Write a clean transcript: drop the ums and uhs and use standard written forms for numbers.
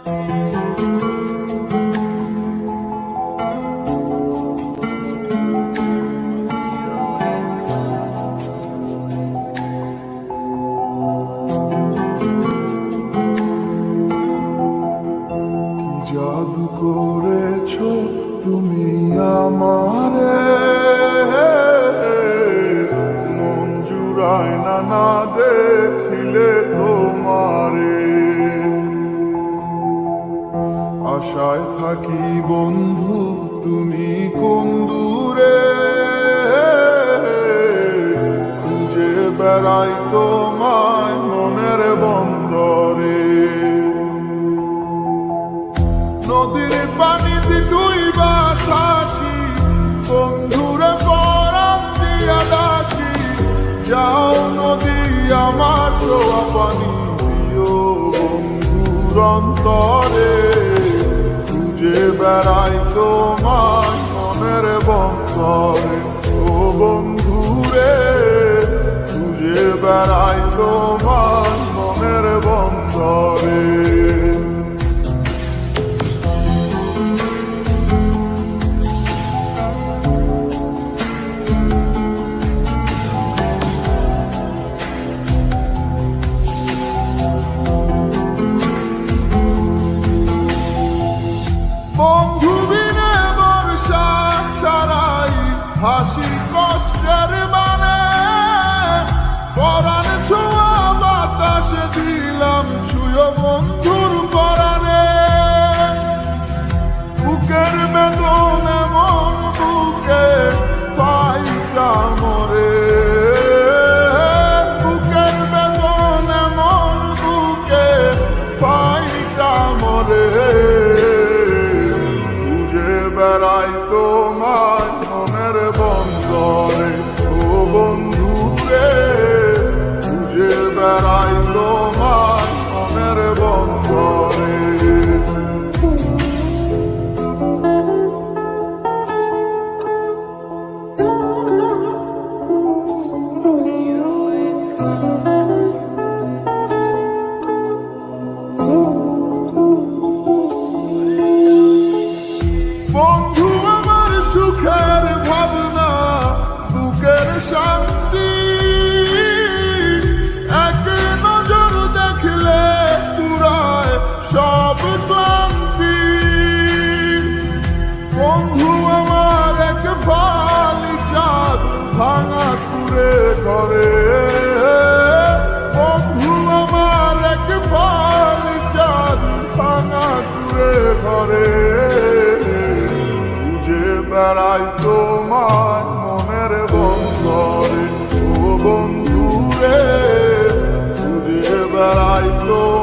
জাদু করেছো তুমি আমারে, মন জুড়ায় না না দেখিলে তোমারে। আশায় থাকি বন্ধু তুমি কোন দূরে, খুঁজে বেড়াই তোমায় মনের বন্দরে। নদীর পানিতে ডুইবা থাকি, বন্ধুরে পরাণ দিয়া ডাকি। যাও নদী আমার ছোঁয়া পানি দিও বন্ধুর অন্তরে, খুঁজে বেড়াই তোমার মনের বন্দরে। ও বন্ধুরে খুঁজে বেড়াই তোমার মনের বন্দরে। বন্ধু বিনে বর্ষা ছাড়াই হাসি কষ্টের মানে, পরাণ ছোঁয়া বাতাসে দিলাম ছুঁয়ো বন্ধুর পরাণে। বুকের বেদন এমন বুকে পাইটা মরে, বুকের বেদন এমন বুকে পাইটা মরে। বেড়াই তোমার মনের বন্দরে, ও বন্ধুরে খুঁজে বেড়াই তোমার মনের বন্দরে। বন্ধু আমার সুখের ভাবনা, বুকের শান্তি, এক নজর দেখলে পুরায় সব ক্লান্তি। বন্ধু আমার এক ফালি চাঁদ ভাঙা কুড়ে ঘরে, বন্ধু আমার এক ফালি চাঁদ ভাঙা কুড়ে ঘরে। বেড়াই তোমার মনের বন্দরে, ও বন্ধুরে খুঁজে বেড়াই তোমার